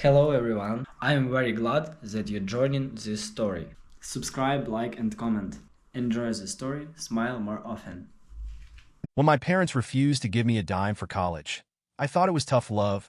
Hello everyone, I am very glad that you're joining this story. Subscribe, like and comment. Enjoy the story, smile more often. When my parents refused to give me a dime for college, I thought it was tough love,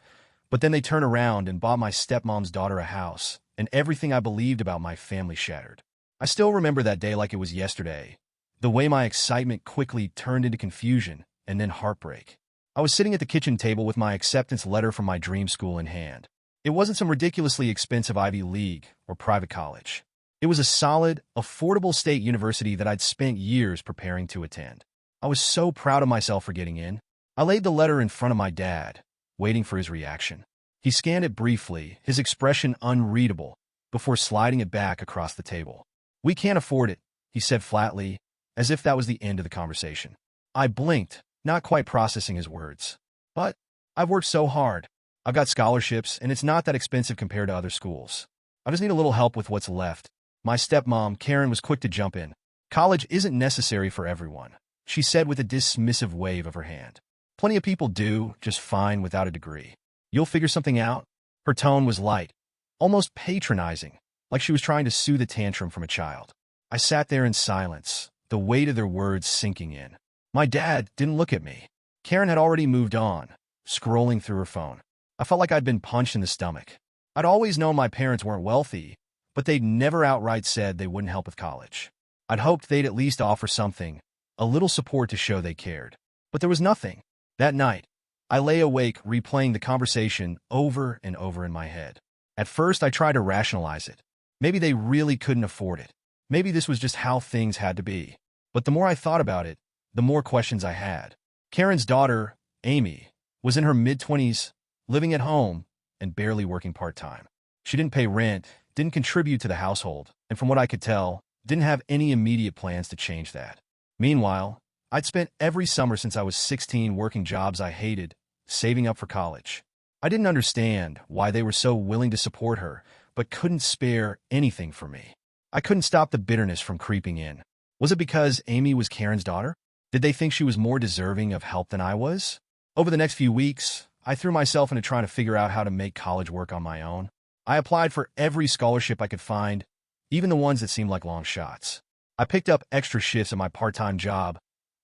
but then they turned around and bought my stepmom's daughter a house, and everything I believed about my family shattered. I still remember that day like it was yesterday, the way my excitement quickly turned into confusion and then heartbreak. I was sitting at the kitchen table with my acceptance letter from my dream school in hand. It wasn't some ridiculously expensive Ivy League or private college. It was a solid, affordable state university that I'd spent years preparing to attend. I was so proud of myself for getting in. I laid the letter in front of my dad, waiting for his reaction. He scanned it briefly, his expression unreadable, before sliding it back across the table. "We can't afford it," he said flatly, as if that was the end of the conversation. I blinked, not quite processing his words. "But I've worked so hard. I've got scholarships, and it's not that expensive compared to other schools. I just need a little help with what's left." My stepmom, Karen, was quick to jump in. "College isn't necessary for everyone," she said with a dismissive wave of her hand. "Plenty of people do just fine without a degree. You'll figure something out." Her tone was light, almost patronizing, like she was trying to soothe a tantrum from a child. I sat there in silence, the weight of their words sinking in. My dad didn't look at me. Karen had already moved on, scrolling through her phone. I felt like I'd been punched in the stomach. I'd always known my parents weren't wealthy, but they'd never outright said they wouldn't help with college. I'd hoped they'd at least offer something, a little support to show they cared. But there was nothing. That night, I lay awake replaying the conversation over and over in my head. At first, I tried to rationalize it. Maybe they really couldn't afford it. Maybe this was just how things had to be. But the more I thought about it, the more questions I had. Karen's daughter, Amy, was in her mid-20s, living at home and barely working part-time. She didn't pay rent, didn't contribute to the household, and from what I could tell, didn't have any immediate plans to change that. Meanwhile, I'd spent every summer since I was 16 working jobs I hated, saving up for college. I didn't understand why they were so willing to support her, but couldn't spare anything for me. I couldn't stop the bitterness from creeping in. Was it because Amy was Karen's daughter? Did they think she was more deserving of help than I was? Over the next few weeks, I threw myself into trying to figure out how to make college work on my own. I applied for every scholarship I could find, even the ones that seemed like long shots. I picked up extra shifts at my part-time job,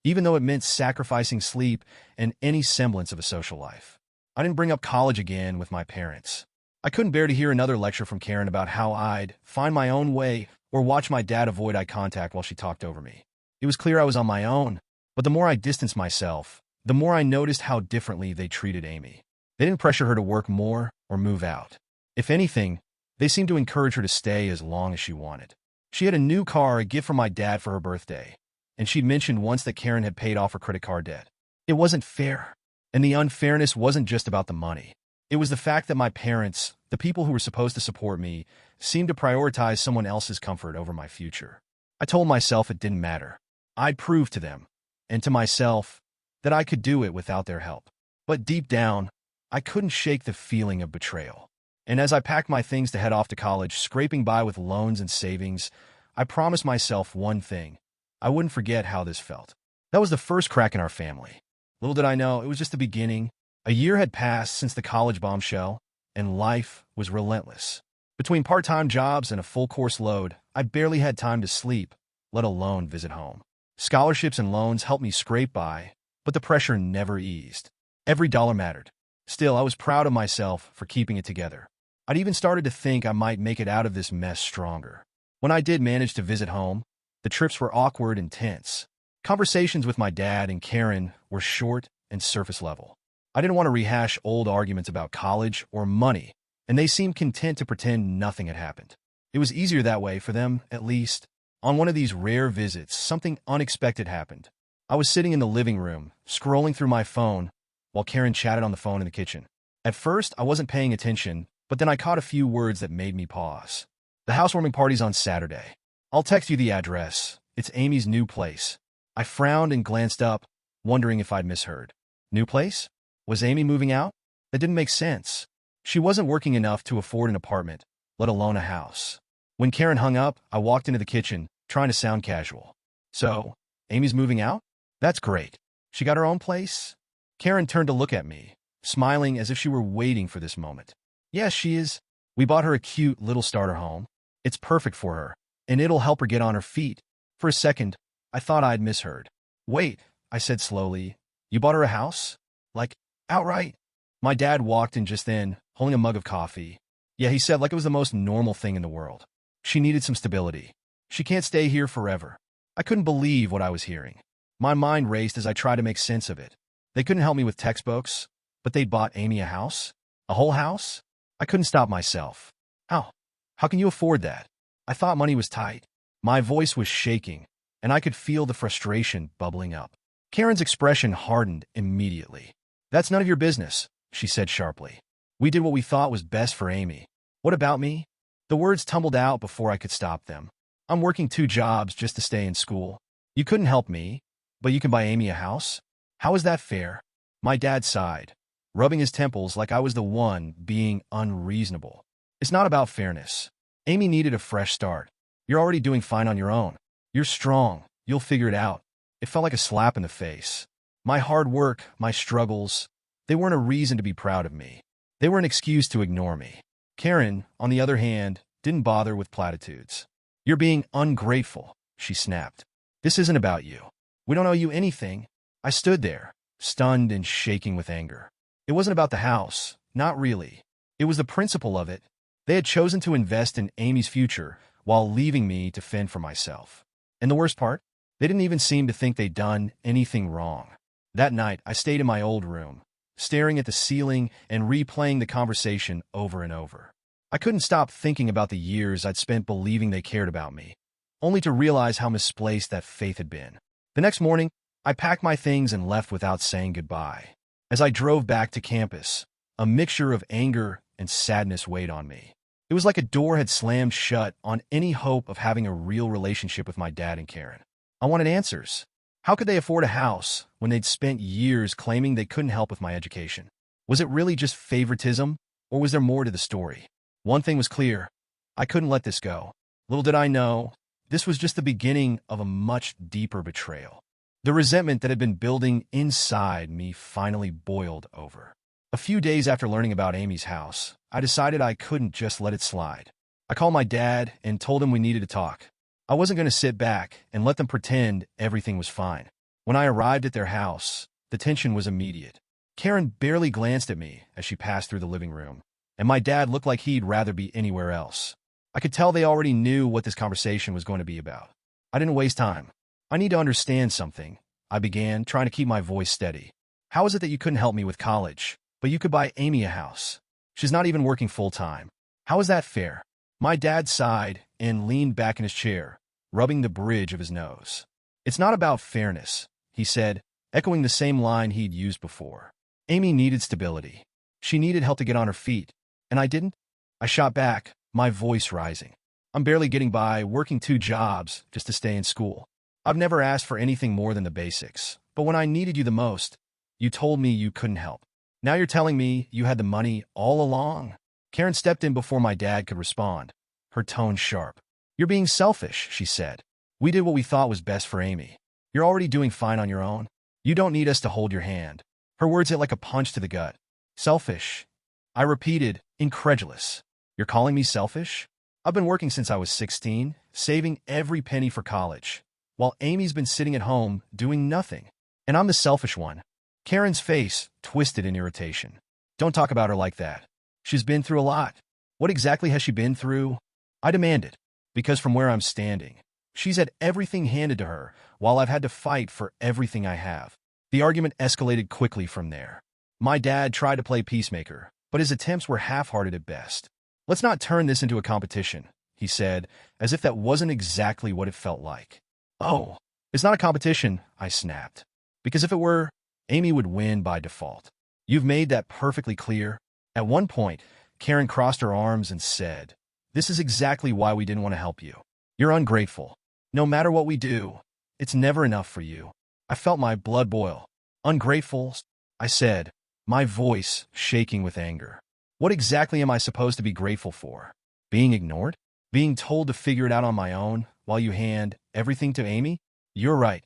even though it meant sacrificing sleep and any semblance of a social life. I didn't bring up college again with my parents. I couldn't bear to hear another lecture from Karen about how I'd find my own way or watch my dad avoid eye contact while she talked over me. It was clear I was on my own, but the more I distanced myself, the more I noticed how differently they treated Amy. They didn't pressure her to work more or move out. If anything, they seemed to encourage her to stay as long as she wanted. She had a new car, a gift from my dad for her birthday, and she'd mentioned once that Karen had paid off her credit card debt. It wasn't fair, and the unfairness wasn't just about the money. It was the fact that my parents, the people who were supposed to support me, seemed to prioritize someone else's comfort over my future. I told myself it didn't matter. I'd prove to them, and to myself, that I could do it without their help. But deep down, I couldn't shake the feeling of betrayal. And as I packed my things to head off to college, scraping by with loans and savings, I promised myself one thing. I wouldn't forget how this felt. That was the first crack in our family. Little did I know, it was just the beginning. A year had passed since the college bombshell, and life was relentless. Between part-time jobs and a full-course load, I barely had time to sleep, let alone visit home. Scholarships and loans helped me scrape by, but the pressure never eased. Every dollar mattered. Still, I was proud of myself for keeping it together. I'd even started to think I might make it out of this mess stronger. When I did manage to visit home, the trips were awkward and tense. Conversations with my dad and Karen were short and surface level. I didn't want to rehash old arguments about college or money, and they seemed content to pretend nothing had happened. It was easier that way for them, at least. On one of these rare visits, something unexpected happened. I was sitting in the living room, scrolling through my phone, while Karen chatted on the phone in the kitchen. At first, I wasn't paying attention, but then I caught a few words that made me pause. "The housewarming party's on Saturday. I'll text you the address. It's Amy's new place." I frowned and glanced up, wondering if I'd misheard. New place? Was Amy moving out? That didn't make sense. She wasn't working enough to afford an apartment, let alone a house. When Karen hung up, I walked into the kitchen, trying to sound casual. "So, Amy's moving out? That's great. She got her own place?" Karen turned to look at me, smiling as if she were waiting for this moment. Yes, she is. We bought her a cute little starter home. It's perfect for her, and it'll help her get on her feet. For a second, I thought I'd misheard. Wait, I said slowly. You bought her a house? Like, outright? My dad walked in just then, holding a mug of coffee. Yeah, he said like it was the most normal thing in the world. She needed some stability. She can't stay here forever. I couldn't believe what I was hearing. My mind raced as I tried to make sense of it. They couldn't help me with textbooks, but they'd bought Amy a house? A whole house? I couldn't stop myself. How? How can you afford that? I thought money was tight. My voice was shaking, and I could feel the frustration bubbling up. Karen's expression hardened immediately. That's none of your business, she said sharply. We did what we thought was best for Amy. What about me? The words tumbled out before I could stop them. I'm working 2 jobs just to stay in school. You couldn't help me, but you can buy Amy a house? How is that fair? My dad sighed, rubbing his temples like I was the one being unreasonable. It's not about fairness. Amy needed a fresh start. You're already doing fine on your own. You're strong. You'll figure it out. It felt like a slap in the face. My hard work, my struggles, they weren't a reason to be proud of me. They were an excuse to ignore me. Karen, on the other hand, didn't bother with platitudes. You're being ungrateful, she snapped. This isn't about you. We don't owe you anything. I stood there, stunned and shaking with anger. It wasn't about the house, not really. It was the principle of it. They had chosen to invest in Amy's future while leaving me to fend for myself. And the worst part? They didn't even seem to think they'd done anything wrong. That night, I stayed in my old room, staring at the ceiling and replaying the conversation over and over. I couldn't stop thinking about the years I'd spent believing they cared about me, only to realize how misplaced that faith had been. The next morning, I packed my things and left without saying goodbye. As I drove back to campus, a mixture of anger and sadness weighed on me. It was like a door had slammed shut on any hope of having a real relationship with my dad and Karen. I wanted answers. How could they afford a house when they'd spent years claiming they couldn't help with my education? Was it really just favoritism, or was there more to the story? One thing was clear. I couldn't let this go. Little did I know, this was just the beginning of a much deeper betrayal. The resentment that had been building inside me finally boiled over. A few days after learning about Amy's house, I decided I couldn't just let it slide. I called my dad and told him we needed to talk. I wasn't going to sit back and let them pretend everything was fine. When I arrived at their house, the tension was immediate. Karen barely glanced at me as she passed through the living room, and my dad looked like he'd rather be anywhere else. I could tell they already knew what this conversation was going to be about. I didn't waste time. I need to understand something, I began, trying to keep my voice steady. How is it that you couldn't help me with college, but you could buy Amy a house? She's not even working full-time. How is that fair? My dad sighed and leaned back in his chair, rubbing the bridge of his nose. It's not about fairness, he said, echoing the same line he'd used before. Amy needed stability. She needed help to get on her feet. And I didn't? I shot back, my voice rising. I'm barely getting by, working 2 jobs just to stay in school. I've never asked for anything more than the basics, but when I needed you the most, you told me you couldn't help. Now you're telling me you had the money all along? Karen stepped in before my dad could respond, her tone sharp. You're being selfish, she said. We did what we thought was best for Amy. You're already doing fine on your own. You don't need us to hold your hand. Her words hit like a punch to the gut. Selfish. I repeated, incredulous. You're calling me selfish? I've been working since I was 16, saving every penny for college, while Amy's been sitting at home doing nothing. And I'm the selfish one. Karen's face twisted in irritation. Don't talk about her like that. She's been through a lot. What exactly has she been through? I demanded, because from where I'm standing, she's had everything handed to her, while I've had to fight for everything I have. The argument escalated quickly from there. My dad tried to play peacemaker, but his attempts were half-hearted at best. Let's not turn this into a competition, he said, as if that wasn't exactly what it felt like. Oh, it's not a competition, I snapped. Because if it were, Amy would win by default. You've made that perfectly clear. At one point, Karen crossed her arms and said, This is exactly why we didn't want to help you. You're ungrateful. No matter what we do, it's never enough for you. I felt my blood boil. Ungrateful, I said, my voice shaking with anger. What exactly am I supposed to be grateful for? Being ignored? Being told to figure it out on my own while you hand everything to Amy? You're right.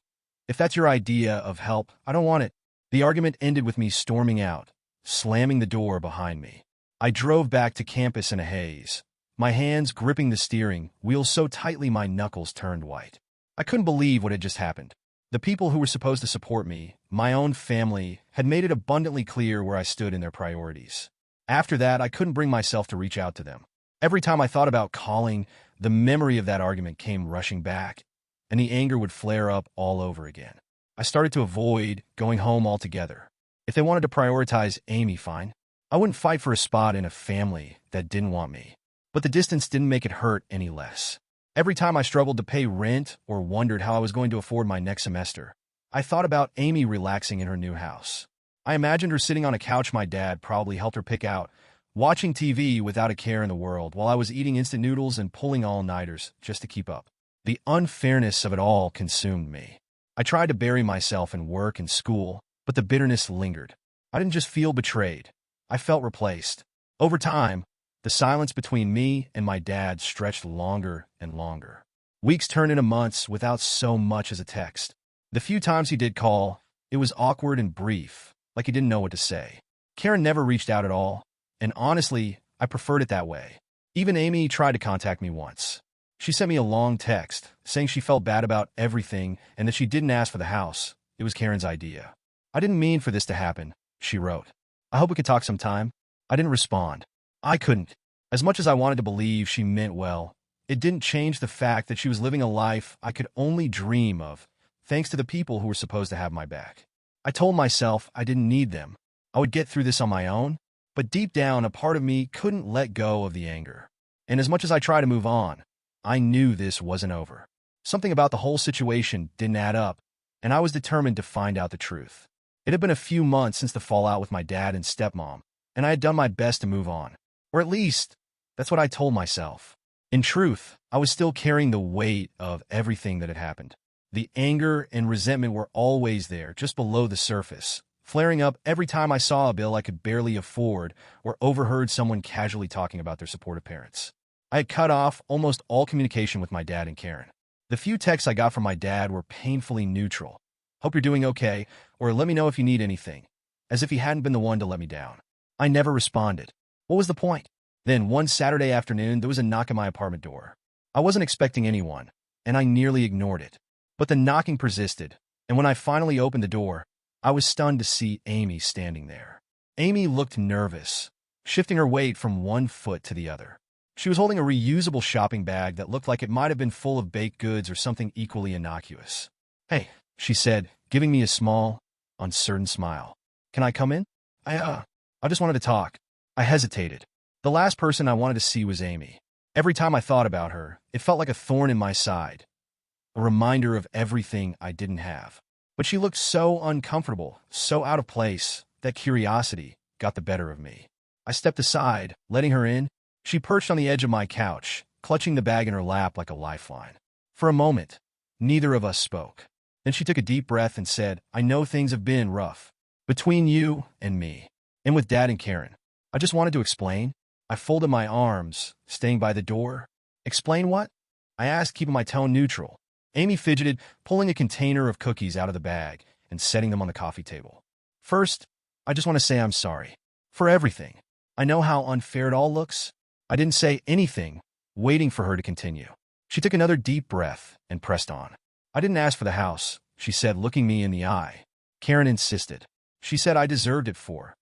If that's your idea of help, I don't want it. The argument ended with me storming out, slamming the door behind me. I drove back to campus in a haze, my hands gripping the steering wheel so tightly my knuckles turned white. I couldn't believe what had just happened. The people who were supposed to support me, my own family, had made it abundantly clear where I stood in their priorities. After that, I couldn't bring myself to reach out to them. Every time I thought about calling, the memory of that argument came rushing back, and the anger would flare up all over again. I started to avoid going home altogether. If they wanted to prioritize Amy, fine. I wouldn't fight for a spot in a family that didn't want me. But the distance didn't make it hurt any less. Every time I struggled to pay rent or wondered how I was going to afford my next semester, I thought about Amy relaxing in her new house. I imagined her sitting on a couch my dad probably helped her pick out, watching TV without a care in the world while I was eating instant noodles and pulling all-nighters just to keep up. The unfairness of it all consumed me. I tried to bury myself in work and school, but the bitterness lingered. I didn't just feel betrayed. I felt replaced. Over time, the silence between me and my dad stretched longer and longer. Weeks turned into months without so much as a text. The few times he did call, it was awkward and brief, like he didn't know what to say. Karen never reached out at all, and honestly, I preferred it that way. Even Amy tried to contact me once. She sent me a long text, saying she felt bad about everything and that she didn't ask for the house. It was Karen's idea. "I didn't mean for this to happen," she wrote. "I hope we could talk sometime." I didn't respond. I couldn't. As much as I wanted to believe she meant well, it didn't change the fact that she was living a life I could only dream of, thanks to the people who were supposed to have my back. I told myself I didn't need them. I would get through this on my own, but deep down, a part of me couldn't let go of the anger. And as much as I tried to move on, I knew this wasn't over. Something about the whole situation didn't add up, and I was determined to find out the truth. It had been a few months since the fallout with my dad and stepmom, and I had done my best to move on. Or at least, that's what I told myself. In truth, I was still carrying the weight of everything that had happened. The anger and resentment were always there, just below the surface, flaring up every time I saw a bill I could barely afford or overheard someone casually talking about their supportive parents. I had cut off almost all communication with my dad and Karen. The few texts I got from my dad were painfully neutral. "Hope you're doing okay," or "let me know if you need anything," as if he hadn't been the one to let me down. I never responded. What was the point? Then, one Saturday afternoon, there was a knock at my apartment door. I wasn't expecting anyone, and I nearly ignored it. But the knocking persisted, and when I finally opened the door, I was stunned to see Amy standing there. Amy looked nervous, shifting her weight from one foot to the other. She was holding a reusable shopping bag that looked like it might have been full of baked goods or something equally innocuous. "Hey," she said, giving me a small, uncertain smile. "Can I come in? I just wanted to talk." I hesitated. The last person I wanted to see was Amy. Every time I thought about her, it felt like a thorn in my side, a reminder of everything I didn't have. But she looked so uncomfortable, so out of place, that curiosity got the better of me. I stepped aside, letting her in. She perched on the edge of my couch, clutching the bag in her lap like a lifeline. For a moment, neither of us spoke. Then she took a deep breath and said, "I know things have been rough between you and me, and with Dad and Karen. I just wanted to explain." I folded my arms, staying by the door. "Explain what?" I asked, keeping my tone neutral. Amy fidgeted, pulling a container of cookies out of the bag and setting them on the coffee table. "First, I just want to say I'm sorry. For everything. I know how unfair it all looks." I didn't say anything, waiting for her to continue. She took another deep breath and pressed on. "I didn't ask for the house," she said, looking me in the eye. Karen insisted. She said I deserved it for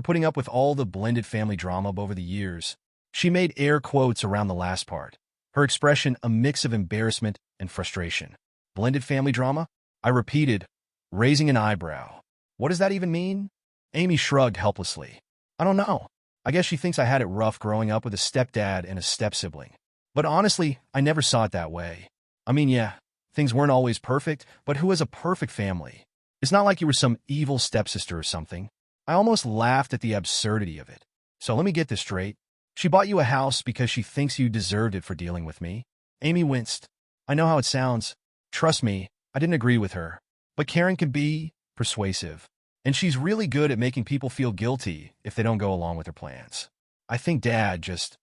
putting up with all the blended family drama over the years. She made air quotes around the last part, her expression a mix of embarrassment and frustration. "Blended family drama?" I repeated, raising an eyebrow. "What does that even mean?" Amy shrugged helplessly. "I don't know. I guess she thinks I had it rough growing up with a stepdad and a step-sibling. But honestly, I never saw it that way. I mean, yeah, things weren't always perfect, but who has a perfect family? It's not like you were some evil stepsister or something." I almost laughed at the absurdity of it. "So let me get this straight. She bought you a house because she thinks you deserved it for dealing with me?" Amy winced. "I know how it sounds. Trust me, I didn't agree with her. But Karen can be persuasive. And she's really good at making people feel guilty if they don't go along with her plans. I think Dad just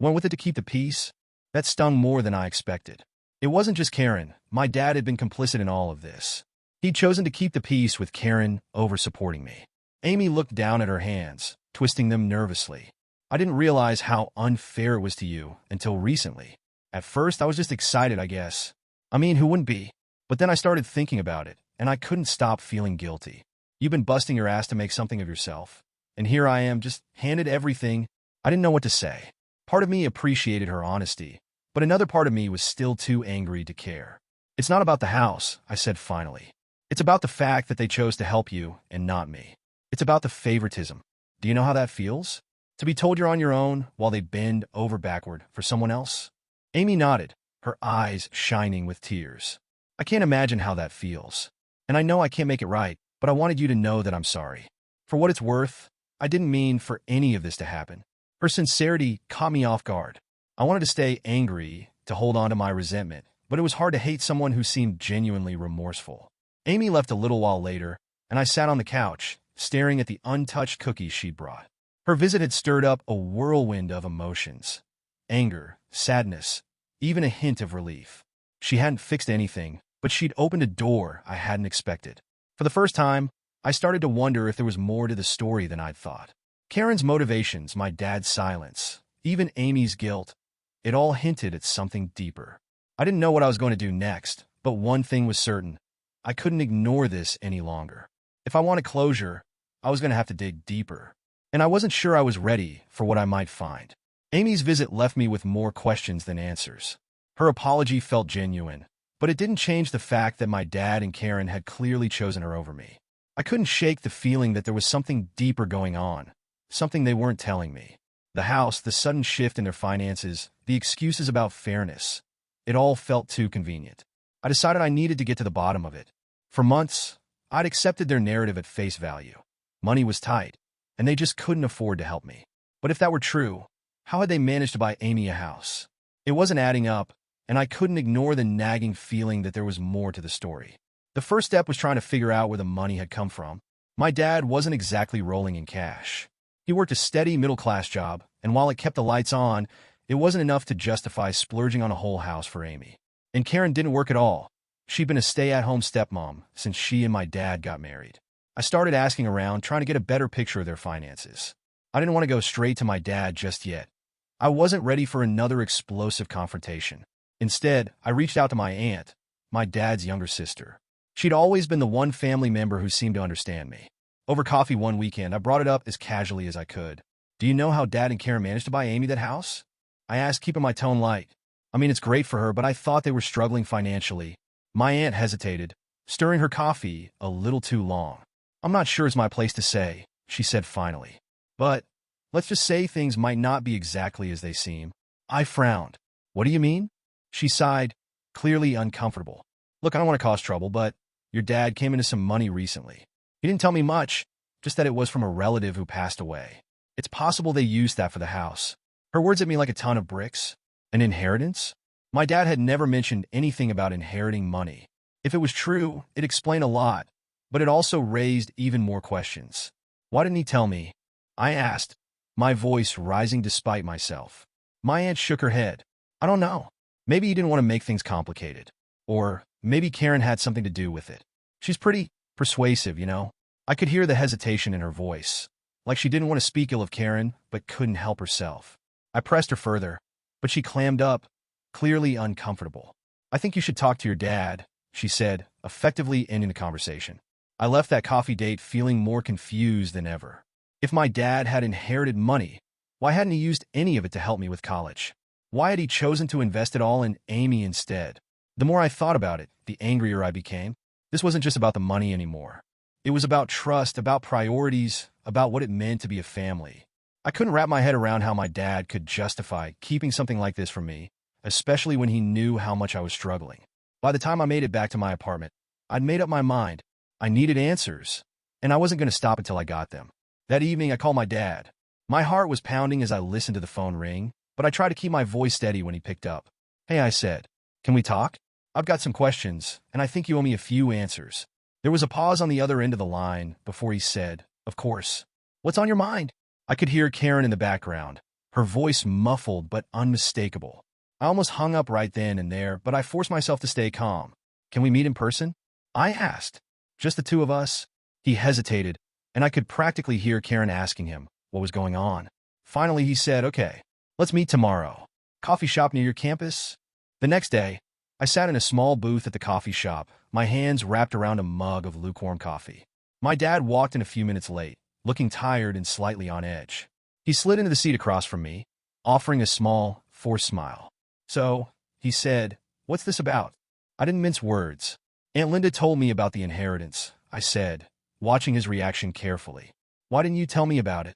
went with it to keep the peace." That stung more than I expected. It wasn't just Karen. My dad had been complicit in all of this. He'd chosen to keep the peace with Karen over supporting me. Amy looked down at her hands, twisting them nervously. I didn't realize how unfair it was to you until recently. At first, I was just excited, I guess. I mean, who wouldn't be? But then I started thinking about it, and I couldn't stop feeling guilty. You've been busting your ass to make something of yourself. And here I am, just handed everything. I didn't know what to say. Part of me appreciated her honesty, but another part of me was still too angry to care. It's not about the house, I said finally. It's about the fact that they chose to help you and not me. It's about the favoritism. Do you know how that feels? To be told you're on your own while they bend over backward for someone else? Amy nodded, her eyes shining with tears. I can't imagine how that feels. And I know I can't make it right, but I wanted you to know that I'm sorry. For what it's worth, I didn't mean for any of this to happen. Her sincerity caught me off guard. I wanted to stay angry, to hold on to my resentment, but it was hard to hate someone who seemed genuinely remorseful. Amy left a little while later, and I sat on the couch, staring at the untouched cookies she'd brought. Her visit had stirred up a whirlwind of emotions. Anger, sadness, even a hint of relief. She hadn't fixed anything, but she'd opened a door I hadn't expected. For the first time, I started to wonder if there was more to the story than I'd thought. Karen's motivations, my dad's silence, even Amy's guilt, it all hinted at something deeper. I didn't know what I was going to do next, but one thing was certain. I couldn't ignore this any longer. If I wanted closure, I was going to have to dig deeper. And I wasn't sure I was ready for what I might find. Amy's visit left me with more questions than answers. Her apology felt genuine, but it didn't change the fact that my dad and Karen had clearly chosen her over me. I couldn't shake the feeling that there was something deeper going on, something they weren't telling me. The house, the sudden shift in their finances, the excuses about fairness. It all felt too convenient. I decided I needed to get to the bottom of it. For months, I'd accepted their narrative at face value. Money was tight, and they just couldn't afford to help me. But if that were true, how had they managed to buy Amy a house? It wasn't adding up, and I couldn't ignore the nagging feeling that there was more to the story. The first step was trying to figure out where the money had come from. My dad wasn't exactly rolling in cash. He worked a steady middle-class job, and while it kept the lights on, it wasn't enough to justify splurging on a whole house for Amy. And Karen didn't work at all. She'd been a stay-at-home stepmom since she and my dad got married. I started asking around, trying to get a better picture of their finances. I didn't want to go straight to my dad just yet. I wasn't ready for another explosive confrontation. Instead, I reached out to my aunt, my dad's younger sister. She'd always been the one family member who seemed to understand me. Over coffee one weekend, I brought it up as casually as I could. Do you know how Dad and Karen managed to buy Amy that house? I asked, keeping my tone light. I mean, it's great for her, but I thought they were struggling financially. My aunt hesitated, stirring her coffee a little too long. I'm not sure it's my place to say, she said finally. But let's just say things might not be exactly as they seem. I frowned. What do you mean? She sighed, clearly uncomfortable. Look, I don't want to cause trouble, but your dad came into some money recently. He didn't tell me much, just that it was from a relative who passed away. It's possible they used that for the house. Her words hit me like a ton of bricks. An inheritance? My dad had never mentioned anything about inheriting money. If it was true, it explained a lot, but it also raised even more questions. Why didn't he tell me? I asked, my voice rising despite myself. My aunt shook her head. I don't know. Maybe he didn't want to make things complicated. Or maybe Karen had something to do with it. She's pretty persuasive, you know. I could hear the hesitation in her voice, like she didn't want to speak ill of Karen, but couldn't help herself. I pressed her further, but she clammed up, clearly uncomfortable. I think you should talk to your dad, she said, effectively ending the conversation. I left that coffee date feeling more confused than ever. If my dad had inherited money, why hadn't he used any of it to help me with college? Why had he chosen to invest it all in Amy instead? The more I thought about it, the angrier I became. This wasn't just about the money anymore. It was about trust, about priorities, about what it meant to be a family. I couldn't wrap my head around how my dad could justify keeping something like this from me, especially when he knew how much I was struggling. By the time I made it back to my apartment, I'd made up my mind. I needed answers, and I wasn't going to stop until I got them. That evening, I called my dad. My heart was pounding as I listened to the phone ring, but I tried to keep my voice steady when he picked up. Hey, I said, can we talk? I've got some questions, and I think you owe me a few answers. There was a pause on the other end of the line before he said, of course. What's on your mind? I could hear Karen in the background, her voice muffled but unmistakable. I almost hung up right then and there, but I forced myself to stay calm. Can we meet in person? I asked. Just the two of us? He hesitated, and I could practically hear Karen asking him what was going on. Finally, he said, okay, let's meet tomorrow. Coffee shop near your campus? The next day, I sat in a small booth at the coffee shop, my hands wrapped around a mug of lukewarm coffee. My dad walked in a few minutes late, looking tired and slightly on edge. He slid into the seat across from me, offering a small, forced smile. So, he said, what's this about? I didn't mince words. Aunt Linda told me about the inheritance, I said, watching his reaction carefully. Why didn't you tell me about it?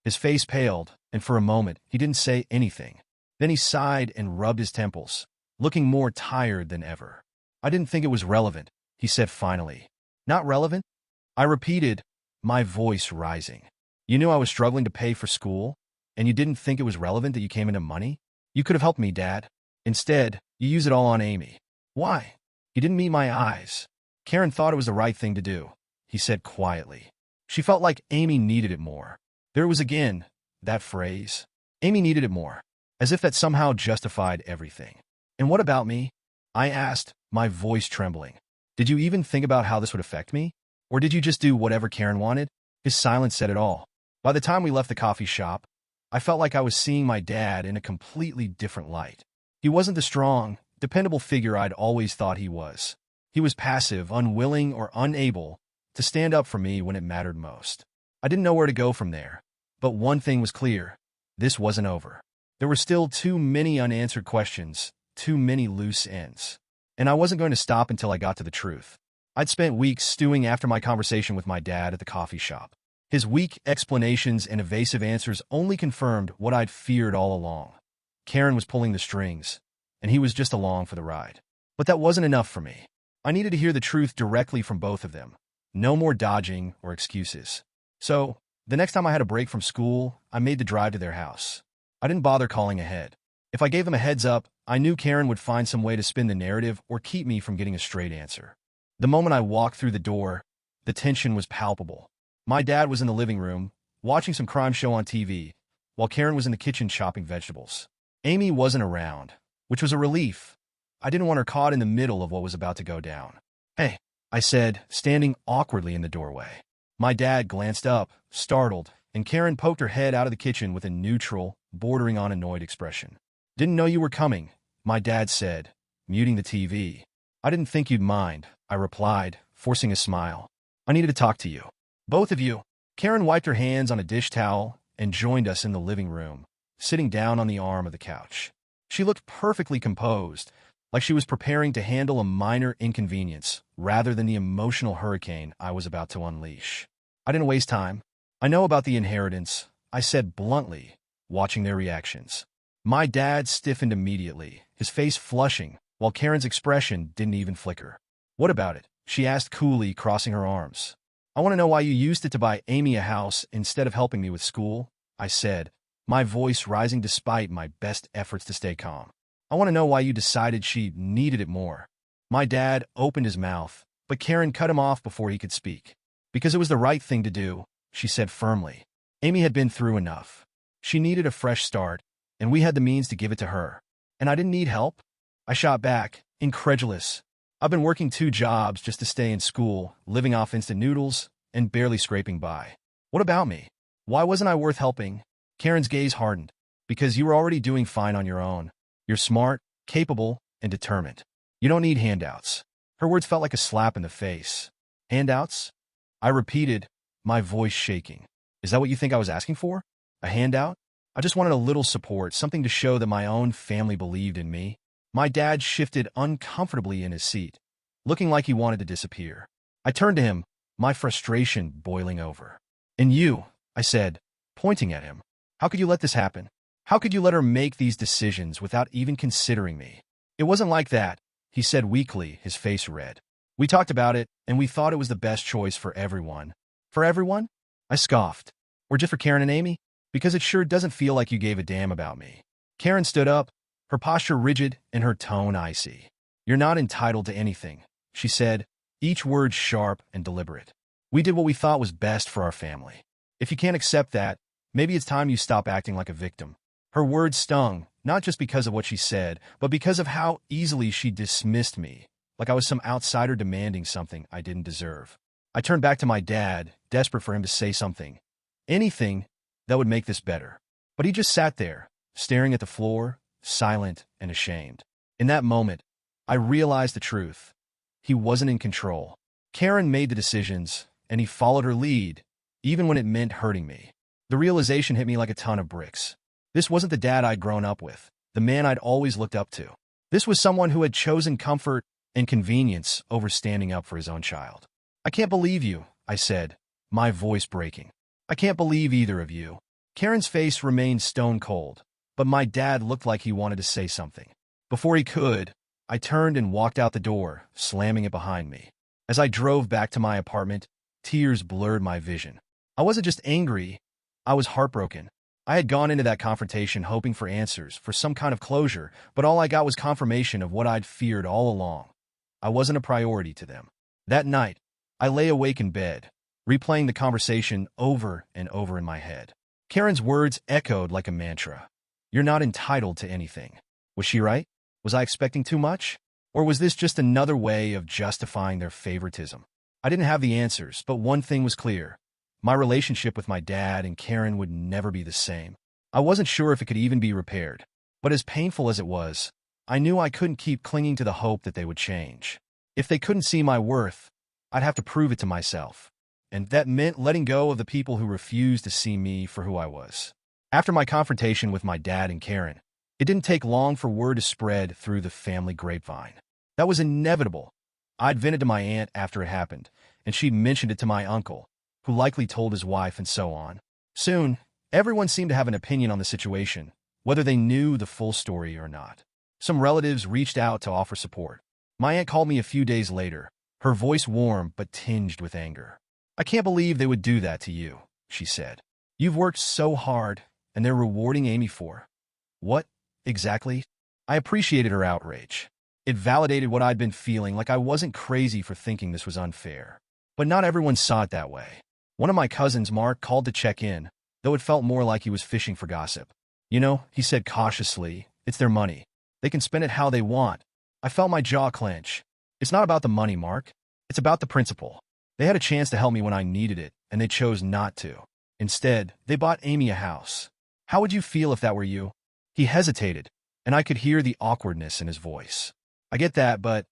His face paled, and for a moment, he didn't say anything. Then he sighed and rubbed his temples, looking more tired than ever. I didn't think it was relevant, he said finally. Not relevant? I repeated, my voice rising. You knew I was struggling to pay for school, and you didn't think it was relevant that you came into money? You could have helped me, Dad. Instead, you use it all on Amy. Why? You didn't meet my eyes. Karen thought it was the right thing to do, he said quietly. She felt like Amy needed it more. There was again, that phrase. Amy needed it more, as if that somehow justified everything. And what about me? I asked, my voice trembling. Did you even think about how this would affect me? Or did you just do whatever Karen wanted? His silence said it all. By the time we left the coffee shop, I felt like I was seeing my dad in a completely different light. He wasn't the strong, dependable figure I'd always thought he was. He was passive, unwilling, or unable to stand up for me when it mattered most. I didn't know where to go from there. But one thing was clear. This wasn't over. There were still too many unanswered questions, too many loose ends. And I wasn't going to stop until I got to the truth. I'd spent weeks stewing after my conversation with my dad at the coffee shop. His weak explanations and evasive answers only confirmed what I'd feared all along. Karen was pulling the strings, and he was just along for the ride. But that wasn't enough for me. I needed to hear the truth directly from both of them. No more dodging or excuses. So, the next time I had a break from school, I made the drive to their house. I didn't bother calling ahead. If I gave them a heads up, I knew Karen would find some way to spin the narrative or keep me from getting a straight answer. The moment I walked through the door, the tension was palpable. My dad was in the living room, watching some crime show on TV, while Karen was in the kitchen chopping vegetables. Amy wasn't around, which was a relief. I didn't want her caught in the middle of what was about to go down. Hey, I said, standing awkwardly in the doorway. My dad glanced up, startled, and Karen poked her head out of the kitchen with a neutral, bordering on annoyed expression. Didn't know you were coming, my dad said, muting the TV. I didn't think you'd mind, I replied, forcing a smile. I needed to talk to you. Both of you. Karen wiped her hands on a dish towel and joined us in the living room, sitting down on the arm of the couch. She looked perfectly composed, like she was preparing to handle a minor inconvenience rather than the emotional hurricane I was about to unleash. I didn't waste time. I know about the inheritance, I said bluntly, watching their reactions. My dad stiffened immediately, his face flushing, while Karen's expression didn't even flicker. What about it? She asked coolly, crossing her arms. I want to know why you used it to buy Amy a house instead of helping me with school, I said, my voice rising despite my best efforts to stay calm. I want to know why you decided she needed it more. My dad opened his mouth, but Karen cut him off before he could speak. Because it was the right thing to do, she said firmly. Amy had been through enough. She needed a fresh start, and we had the means to give it to her. And I didn't need help? I shot back, incredulous. I've been working 2 jobs just to stay in school, living off instant noodles, and barely scraping by. What about me? Why wasn't I worth helping? Karen's gaze hardened. Because you were already doing fine on your own. You're smart, capable, and determined. You don't need handouts. Her words felt like a slap in the face. Handouts? I repeated, my voice shaking. Is that what you think I was asking for? A handout? I just wanted a little support, something to show that my own family believed in me. My dad shifted uncomfortably in his seat, looking like he wanted to disappear. I turned to him, my frustration boiling over. And you, I said, pointing at him. How could you let this happen? How could you let her make these decisions without even considering me? It wasn't like that, he said weakly, his face red. We talked about it, and we thought it was the best choice for everyone. For everyone? I scoffed. Or just for Karen and Amy? Because it sure doesn't feel like you gave a damn about me. Karen stood up, her posture rigid and her tone icy. You're not entitled to anything, she said, each word sharp and deliberate. We did what we thought was best for our family. If you can't accept that, maybe it's time you stop acting like a victim. Her words stung, not just because of what she said, but because of how easily she dismissed me, like I was some outsider demanding something I didn't deserve. I turned back to my dad, desperate for him to say something. Anything that would make this better. But he just sat there, staring at the floor, silent and ashamed. In that moment, I realized the truth. He wasn't in control. Karen made the decisions, and he followed her lead, even when it meant hurting me. The realization hit me like a ton of bricks. This wasn't the dad I'd grown up with, the man I'd always looked up to. This was someone who had chosen comfort and convenience over standing up for his own child. "I can't believe you," I said, my voice breaking. "I can't believe either of you." Karen's face remained stone cold, but my dad looked like he wanted to say something. Before he could, I turned and walked out the door, slamming it behind me. As I drove back to my apartment, tears blurred my vision. I wasn't just angry, I was heartbroken. I had gone into that confrontation hoping for answers, for some kind of closure, but all I got was confirmation of what I'd feared all along. I wasn't a priority to them. That night, I lay awake in bed, replaying the conversation over and over in my head. Karen's words echoed like a mantra. "You're not entitled to anything." Was she right? Was I expecting too much? Or was this just another way of justifying their favoritism? I didn't have the answers, but one thing was clear. My relationship with my dad and Karen would never be the same. I wasn't sure if it could even be repaired. But as painful as it was, I knew I couldn't keep clinging to the hope that they would change. If they couldn't see my worth, I'd have to prove it to myself. And that meant letting go of the people who refused to see me for who I was. After my confrontation with my dad and Karen, it didn't take long for word to spread through the family grapevine. That was inevitable. I'd vented to my aunt after it happened, and she'd mentioned it to my uncle, who likely told his wife, and so on. Soon, everyone seemed to have an opinion on the situation, whether they knew the full story or not. Some relatives reached out to offer support. My aunt called me a few days later, her voice warm but tinged with anger. "I can't believe they would do that to you," she said. "You've worked so hard, and they're rewarding Amy for..." "What, exactly?" I appreciated her outrage. It validated what I'd been feeling, like I wasn't crazy for thinking this was unfair. But not everyone saw it that way. One of my cousins, Mark, called to check in, though it felt more like he was fishing for gossip. "You know," he said cautiously, "it's their money. They can spend it how they want." I felt my jaw clench. "It's not about the money, Mark. It's about the principle. They had a chance to help me when I needed it, and they chose not to. Instead, they bought Amy a house. How would you feel if that were you?" He hesitated, and I could hear the awkwardness in his voice. "I get that, but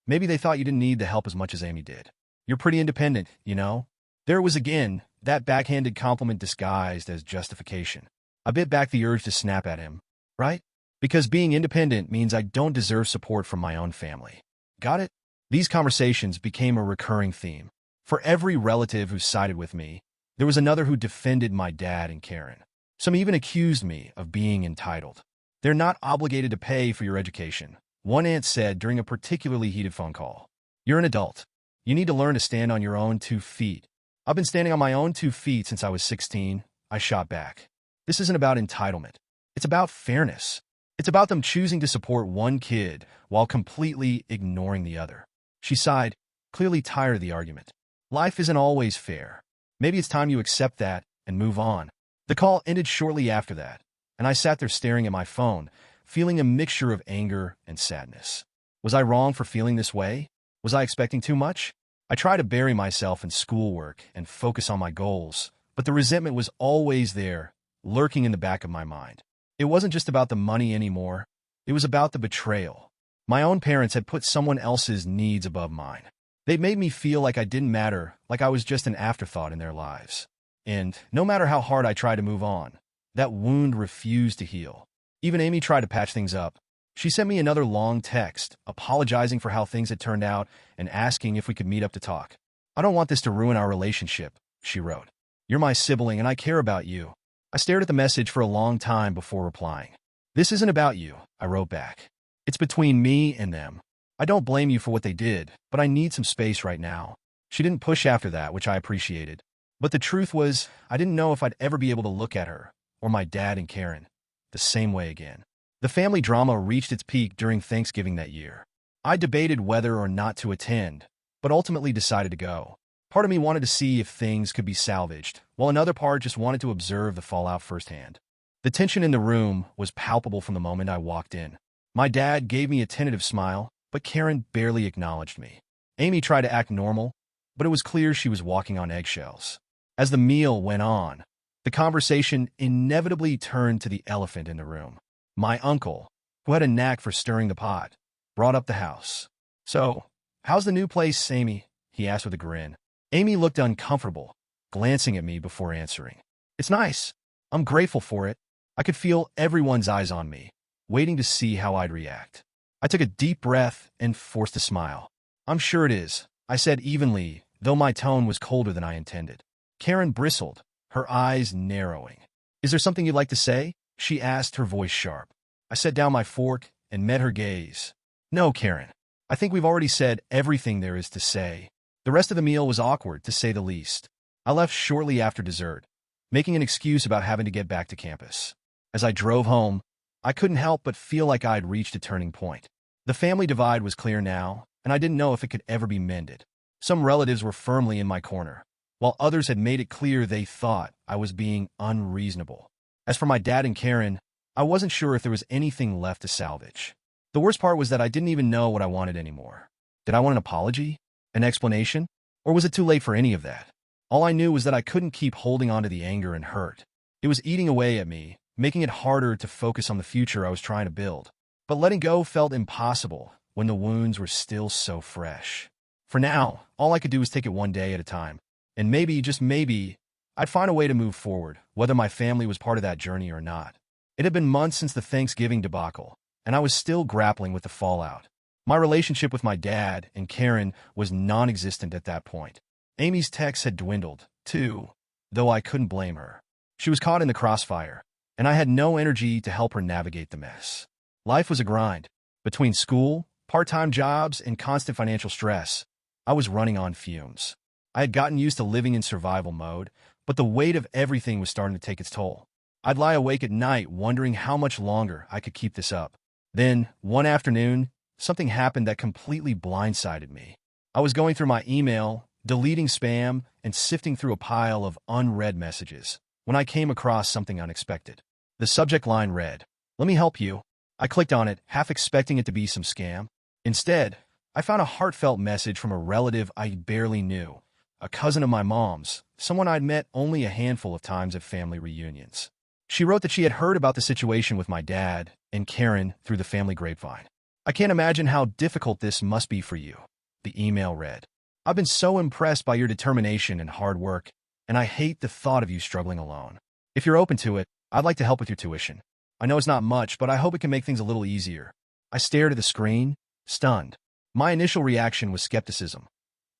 maybe they thought you didn't need the help as much as Amy did. You're pretty independent, you know?" There it was again, that backhanded compliment disguised as justification. I bit back the urge to snap at him. "Right? Because being independent means I don't deserve support from my own family. Got it?" These conversations became a recurring theme. For every relative who sided with me, there was another who defended my dad and Karen. Some even accused me of being entitled. "They're not obligated to pay for your education," one aunt said during a particularly heated phone call. "You're an adult. You need to learn to stand on your own 2 feet. "I've been standing on my own 2 feet since I was 16, I shot back. "This isn't about entitlement. It's about fairness. It's about them choosing to support one kid while completely ignoring the other." She sighed, clearly tired of the argument. "Life isn't always fair. Maybe it's time you accept that and move on." The call ended shortly after that, and I sat there staring at my phone, feeling a mixture of anger and sadness. Was I wrong for feeling this way? Was I expecting too much? I tried to bury myself in schoolwork and focus on my goals, but the resentment was always there, lurking in the back of my mind. It wasn't just about the money anymore. It was about the betrayal. My own parents had put someone else's needs above mine. They made me feel like I didn't matter, like I was just an afterthought in their lives. And no matter how hard I tried to move on, that wound refused to heal. Even Amy tried to patch things up. She sent me another long text, apologizing for how things had turned out and asking if we could meet up to talk. "I don't want this to ruin our relationship," she wrote. "You're my sibling and I care about you." I stared at the message for a long time before replying. "This isn't about you," I wrote back. "It's between me and them. I don't blame you for what they did, but I need some space right now." She didn't push after that, which I appreciated. But the truth was, I didn't know if I'd ever be able to look at her, or my dad and Karen, the same way again. The family drama reached its peak during Thanksgiving that year. I debated whether or not to attend, but ultimately decided to go. Part of me wanted to see if things could be salvaged, while another part just wanted to observe the fallout firsthand. The tension in the room was palpable from the moment I walked in. My dad gave me a tentative smile, but Karen barely acknowledged me. Amy tried to act normal, but it was clear she was walking on eggshells. As the meal went on, The conversation inevitably turned to the elephant in the room. My uncle, who had a knack for stirring the pot, brought up the house. "So, how's the new place, Amy?" he asked with a grin. Amy looked uncomfortable, glancing at me before answering. "It's nice. I'm grateful for it." I could feel everyone's eyes on me, waiting to see how I'd react. I took a deep breath and forced a smile. "I'm sure it is," I said evenly, though my tone was colder than I intended. Karen bristled, her eyes narrowing. "Is there something you'd like to say?" she asked, her voice sharp. I set down my fork and met her gaze. "No, Karen. I think we've already said everything there is to say." The rest of the meal was awkward, to say the least. I left shortly after dessert, making an excuse about having to get back to campus. As I drove home, I couldn't help but feel like I'd reached a turning point. The family divide was clear now, and I didn't know if it could ever be mended. Some relatives were firmly in my corner, while others had made it clear they thought I was being unreasonable. As for my dad and Karen, I wasn't sure if there was anything left to salvage. The worst part was that I didn't even know what I wanted anymore. Did I want an apology? An explanation? Or was it too late for any of that? All I knew was that I couldn't keep holding on to the anger and hurt. It was eating away at me, making it harder to focus on the future I was trying to build. But letting go felt impossible when the wounds were still so fresh. For now, all I could do was take it one day at a time. And maybe, just maybe, I'd find a way to move forward, whether my family was part of that journey or not. It had been months since the Thanksgiving debacle, and I was still grappling with the fallout. My relationship with my dad and Karen was non-existent at that point. Amy's texts had dwindled, too, though I couldn't blame her. She was caught in the crossfire, and I had no energy to help her navigate the mess. Life was a grind. Between school, part-time jobs, and constant financial stress, I was running on fumes. I had gotten used to living in survival mode, but the weight of everything was starting to take its toll. I'd lie awake at night wondering how much longer I could keep this up. Then, one afternoon, something happened that completely blindsided me. I was going through my email, deleting spam, and sifting through a pile of unread messages when I came across something unexpected. The subject line read, "Let me help you." I clicked on it, half expecting it to be some scam. Instead, I found a heartfelt message from a relative I barely knew, a cousin of my mom's, someone I'd met only a handful of times at family reunions. She wrote that she had heard about the situation with my dad and Karen through the family grapevine. "I can't imagine how difficult this must be for you," the email read. "I've been so impressed by your determination and hard work, and I hate the thought of you struggling alone. If you're open to it, I'd like to help with your tuition. I know it's not much, but I hope it can make things a little easier." I stared at the screen, stunned. My initial reaction was skepticism.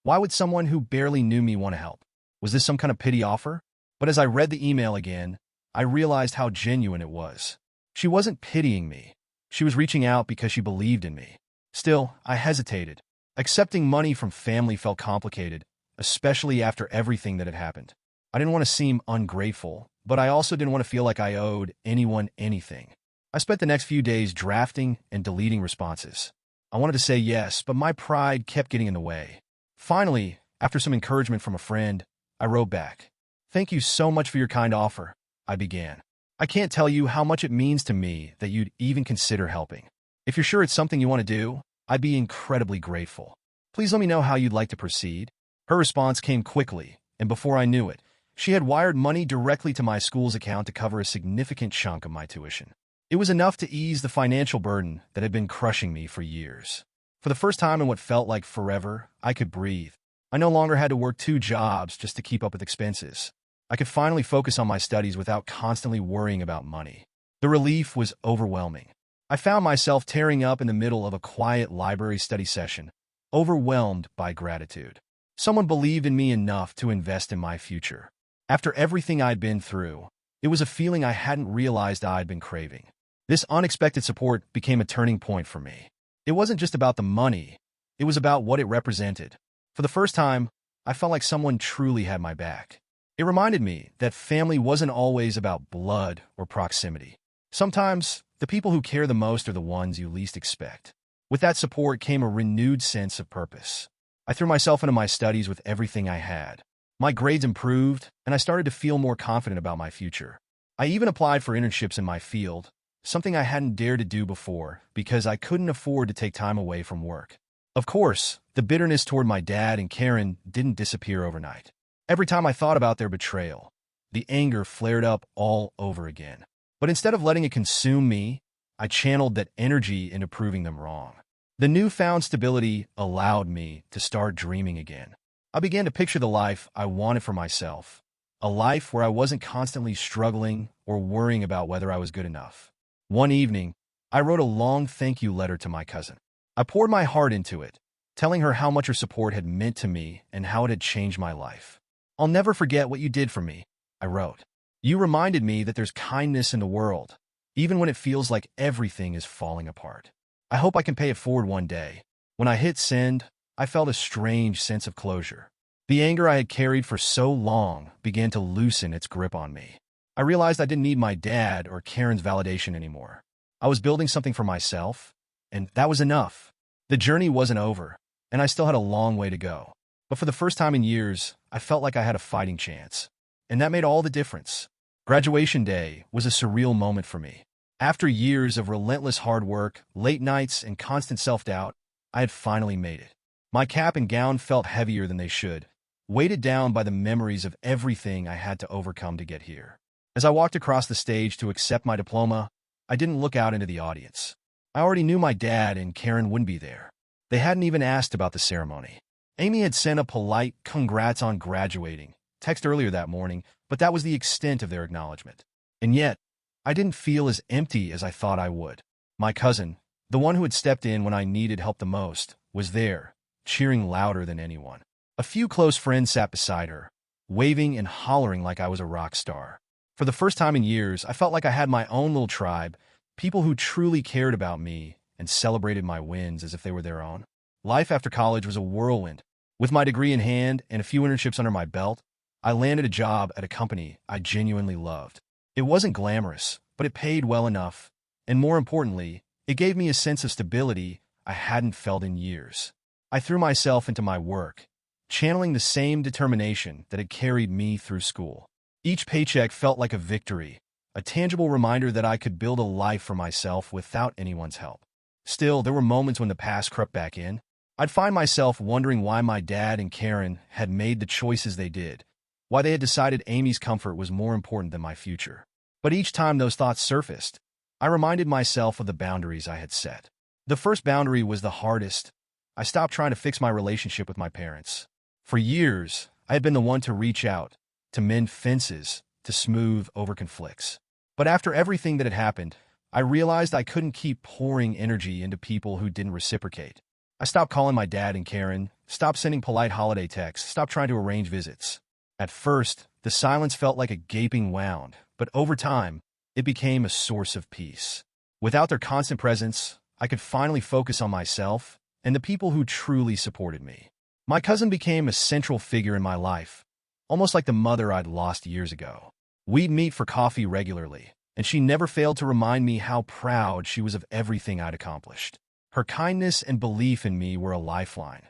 Why would someone who barely knew me want to help? Was this some kind of pity offer? But as I read the email again, I realized how genuine it was. She wasn't pitying me. She was reaching out because she believed in me. Still, I hesitated. Accepting money from family felt complicated, especially after everything that had happened. I didn't want to seem ungrateful, but I also didn't want to feel like I owed anyone anything. I spent the next few days drafting and deleting responses. I wanted to say yes, but my pride kept getting in the way. Finally, after some encouragement from a friend, I wrote back. "Thank you so much for your kind offer," I began. "I can't tell you how much it means to me that you'd even consider helping. If you're sure it's something you want to do, I'd be incredibly grateful. Please let me know how you'd like to proceed." Her response came quickly, and before I knew it, she had wired money directly to my school's account to cover a significant chunk of my tuition. It was enough to ease the financial burden that had been crushing me for years. For the first time in what felt like forever, I could breathe. I no longer had to work 2 jobs just to keep up with expenses. I could finally focus on my studies without constantly worrying about money. The relief was overwhelming. I found myself tearing up in the middle of a quiet library study session, overwhelmed by gratitude. Someone believed in me enough to invest in my future. After everything I'd been through, it was a feeling I hadn't realized I'd been craving. This unexpected support became a turning point for me. It wasn't just about the money, it was about what it represented. For the first time, I felt like someone truly had my back. It reminded me that family wasn't always about blood or proximity. Sometimes, the people who care the most are the ones you least expect. With that support came a renewed sense of purpose. I threw myself into my studies with everything I had. My grades improved, and I started to feel more confident about my future. I even applied for internships in my field, something I hadn't dared to do before because I couldn't afford to take time away from work. Of course, the bitterness toward my dad and Karen didn't disappear overnight. Every time I thought about their betrayal, The anger flared up all over again. But instead of letting it consume me, I channeled that energy into proving them wrong. The newfound stability allowed me to start dreaming again. I began to picture the life I wanted for myself, a life where I wasn't constantly struggling or worrying about whether I was good enough. One evening, I wrote a long thank you letter to my cousin. I poured my heart into it, telling her how much her support had meant to me and how it had changed my life. "I'll never forget what you did for me," I wrote. "You reminded me that there's kindness in the world, even when it feels like everything is falling apart. I hope I can pay it forward one day." When I hit send, I felt a strange sense of closure. The anger I had carried for so long began to loosen its grip on me. I realized I didn't need my dad or Karen's validation anymore. I was building something for myself, and that was enough. The journey wasn't over, and I still had a long way to go. But for the first time in years, I felt like I had a fighting chance. And that made all the difference. Graduation day was a surreal moment for me. After years of relentless hard work, late nights, and constant self-doubt, I had finally made it. My cap and gown felt heavier than they should, weighted down by the memories of everything I had to overcome to get here. As I walked across the stage to accept my diploma, I didn't look out into the audience. I already knew my dad and Karen wouldn't be there. They hadn't even asked about the ceremony. Amy had sent a polite "congrats on graduating" text earlier that morning, but that was the extent of their acknowledgement. And yet, I didn't feel as empty as I thought I would. My cousin, the one who had stepped in when I needed help the most, was there, cheering louder than anyone. A few close friends sat beside her, waving and hollering like I was a rock star. For the first time in years, I felt like I had my own little tribe, people who truly cared about me and celebrated my wins as if they were their own. Life after college was a whirlwind. With my degree in hand and a few internships under my belt, I landed a job at a company I genuinely loved. It wasn't glamorous, but it paid well enough, and more importantly, it gave me a sense of stability I hadn't felt in years. I threw myself into my work, channeling the same determination that had carried me through school. Each paycheck felt like a victory, a tangible reminder that I could build a life for myself without anyone's help. Still, there were moments when the past crept back in. I'd find myself wondering why my dad and Karen had made the choices they did, why they had decided Amy's comfort was more important than my future. But each time those thoughts surfaced, I reminded myself of the boundaries I had set. The first boundary was the hardest. I stopped trying to fix my relationship with my parents. For years, I had been the one to reach out, to mend fences, to smooth over conflicts. But after everything that had happened, I realized I couldn't keep pouring energy into people who didn't reciprocate. I stopped calling my dad and Karen, stopped sending polite holiday texts, stopped trying to arrange visits. At first, the silence felt like a gaping wound, but over time, it became a source of peace. Without their constant presence, I could finally focus on myself and the people who truly supported me. My cousin became a central figure in my life, almost like the mother I'd lost years ago. We'd meet for coffee regularly, and she never failed to remind me how proud she was of everything I'd accomplished. Her kindness and belief in me were a lifeline,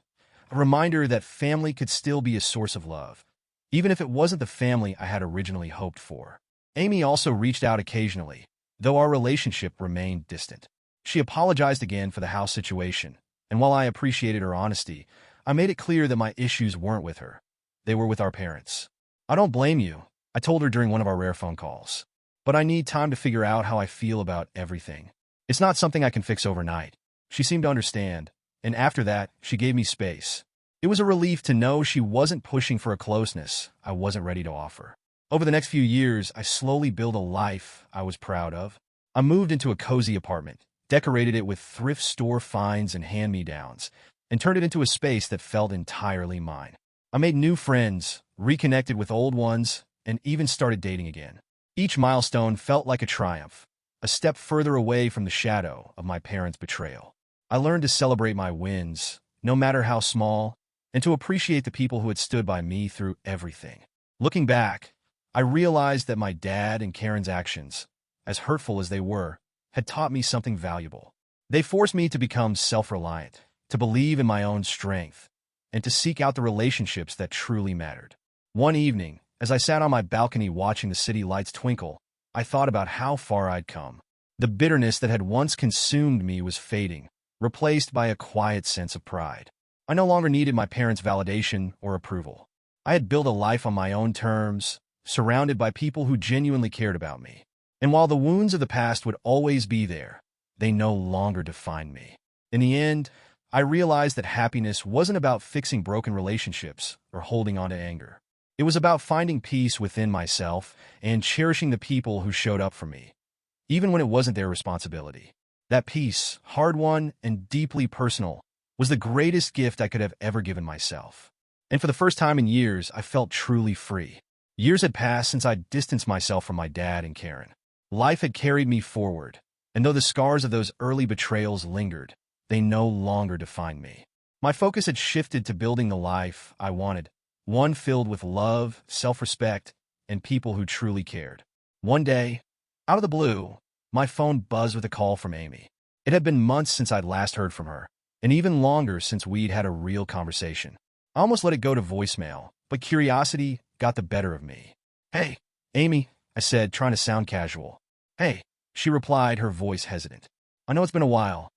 a reminder that family could still be a source of love, even if it wasn't the family I had originally hoped for. Amy also reached out occasionally, though our relationship remained distant. She apologized again for the house situation, and while I appreciated her honesty, I made it clear that my issues weren't with her. They were with our parents. "I don't blame you," I told her during one of our rare phone calls. "But I need time to figure out how I feel about everything. It's not something I can fix overnight." She seemed to understand, and after that, she gave me space. It was a relief to know she wasn't pushing for a closeness I wasn't ready to offer. Over the next few years, I slowly built a life I was proud of. I moved into a cozy apartment, decorated it with thrift store finds and hand-me-downs, and turned it into a space that felt entirely mine. I made new friends, reconnected with old ones, and even started dating again. Each milestone felt like a triumph, a step further away from the shadow of my parents' betrayal. I learned to celebrate my wins, no matter how small, and to appreciate the people who had stood by me through everything. Looking back, I realized that my dad and Karen's actions, as hurtful as they were, had taught me something valuable. They forced me to become self-reliant, to believe in my own strength, and to seek out the relationships that truly mattered. One evening, as I sat on my balcony watching the city lights twinkle, I thought about how far I'd come. The bitterness that had once consumed me was fading, replaced by a quiet sense of pride. I no longer needed my parents' validation or approval. I had built a life on my own terms, surrounded by people who genuinely cared about me. And while the wounds of the past would always be there, they no longer defined me. In the end, I realized that happiness wasn't about fixing broken relationships or holding on to anger. It was about finding peace within myself and cherishing the people who showed up for me, even when it wasn't their responsibility. That peace, hard-won and deeply personal, was the greatest gift I could have ever given myself. And for the first time in years, I felt truly free. Years had passed since I'd distanced myself from my dad and Karen. Life had carried me forward, and though the scars of those early betrayals lingered, they no longer defined me. My focus had shifted to building the life I wanted, one filled with love, self-respect, and people who truly cared. One day, out of the blue, my phone buzzed with a call from Amy. It had been months since I'd last heard from her, and even longer since we'd had a real conversation. I almost let it go to voicemail, but curiosity got the better of me. "Hey, Amy," I said, trying to sound casual. "Hey," she replied, her voice hesitant. "I know it's been a while.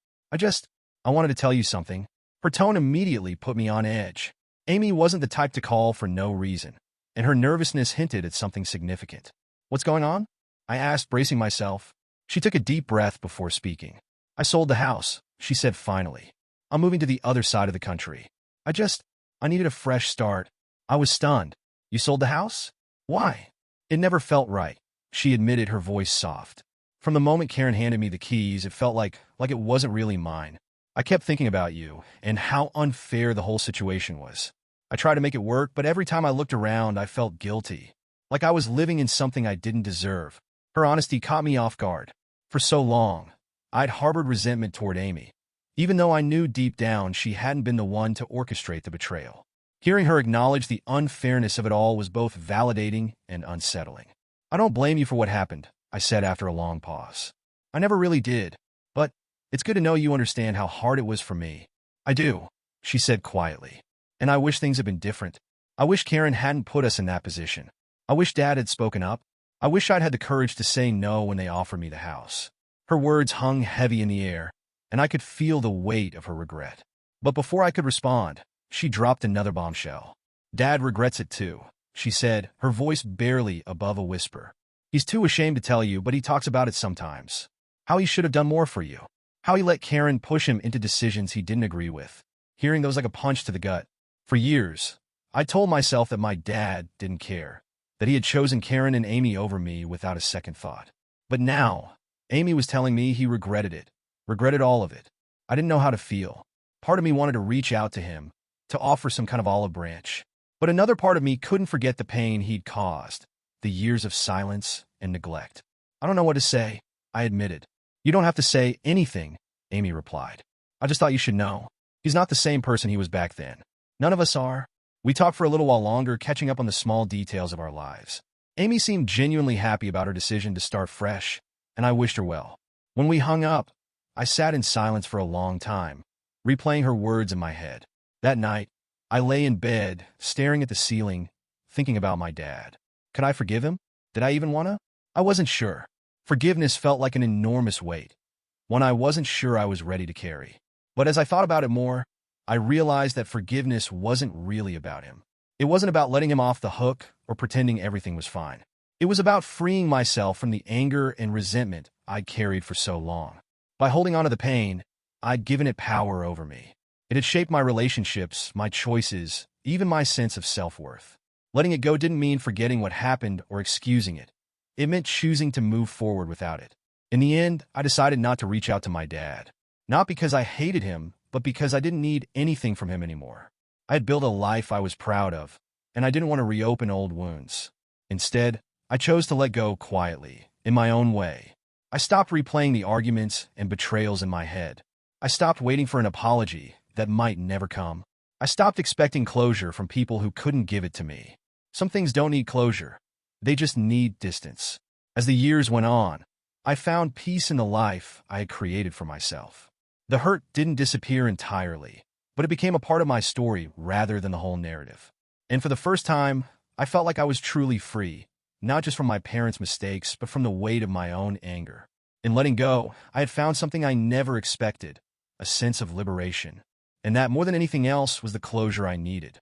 I wanted to tell you something." Her tone immediately put me on edge. Amy wasn't the type to call for no reason, and her nervousness hinted at something significant. "What's going on?" I asked, bracing myself. She took a deep breath before speaking. "I sold the house," she said finally. "I'm moving to the other side of the country. I needed a fresh start." I was stunned. "You sold the house? Why?" "It never felt right," she admitted, her voice soft. "From the moment Karen handed me the keys, it felt like it wasn't really mine. I kept thinking about you and how unfair the whole situation was. I tried to make it work, but every time I looked around, I felt guilty, like I was living in something I didn't deserve." Her honesty caught me off guard. For so long, I'd harbored resentment toward Amy, even though I knew deep down she hadn't been the one to orchestrate the betrayal. Hearing her acknowledge the unfairness of it all was both validating and unsettling. "I don't blame you for what happened," I said after a long pause. "I never really did, but it's good to know you understand how hard it was for me." "I do," she said quietly. "And I wish things had been different. I wish Karen hadn't put us in that position. I wish Dad had spoken up. I wish I'd had the courage to say no when they offered me the house." Her words hung heavy in the air, and I could feel the weight of her regret. But before I could respond, she dropped another bombshell. "Dad regrets it too," she said, her voice barely above a whisper. "He's too ashamed to tell you, but he talks about it sometimes. How he should have done more for you. How he let Karen push him into decisions he didn't agree with." Hearing those like a punch to the gut. For years, I told myself that my dad didn't care, that he had chosen Karen and Amy over me without a second thought. But now, Amy was telling me he regretted all of it. I didn't know how to feel. Part of me wanted to reach out to him, to offer some kind of olive branch. But another part of me couldn't forget the pain he'd caused, the years of silence and neglect. "I don't know what to say," I admitted. "You don't have to say anything," Amy replied. "I just thought you should know. He's not the same person he was back then. None of us are." We talked for a little while longer, catching up on the small details of our lives. Amy seemed genuinely happy about her decision to start fresh, and I wished her well. When we hung up, I sat in silence for a long time, replaying her words in my head. That night, I lay in bed, staring at the ceiling, thinking about my dad. Could I forgive him? Did I even want to? I wasn't sure. Forgiveness felt like an enormous weight, one I wasn't sure I was ready to carry. But as I thought about it more, I realized that forgiveness wasn't really about him. It wasn't about letting him off the hook or pretending everything was fine. It was about freeing myself from the anger and resentment I'd carried for so long. By holding on to the pain, I'd given it power over me. It had shaped my relationships, my choices, even my sense of self-worth. Letting it go didn't mean forgetting what happened or excusing it. It meant choosing to move forward without it. In the end, I decided not to reach out to my dad. Not because I hated him, but because I didn't need anything from him anymore. I had built a life I was proud of, and I didn't want to reopen old wounds. Instead, I chose to let go quietly, in my own way. I stopped replaying the arguments and betrayals in my head. I stopped waiting for an apology that might never come. I stopped expecting closure from people who couldn't give it to me. Some things don't need closure. They just need distance. As the years went on, I found peace in the life I had created for myself. The hurt didn't disappear entirely, but it became a part of my story rather than the whole narrative. And for the first time, I felt like I was truly free, not just from my parents' mistakes, but from the weight of my own anger. In letting go, I had found something I never expected, a sense of liberation. And that, more than anything else, was the closure I needed.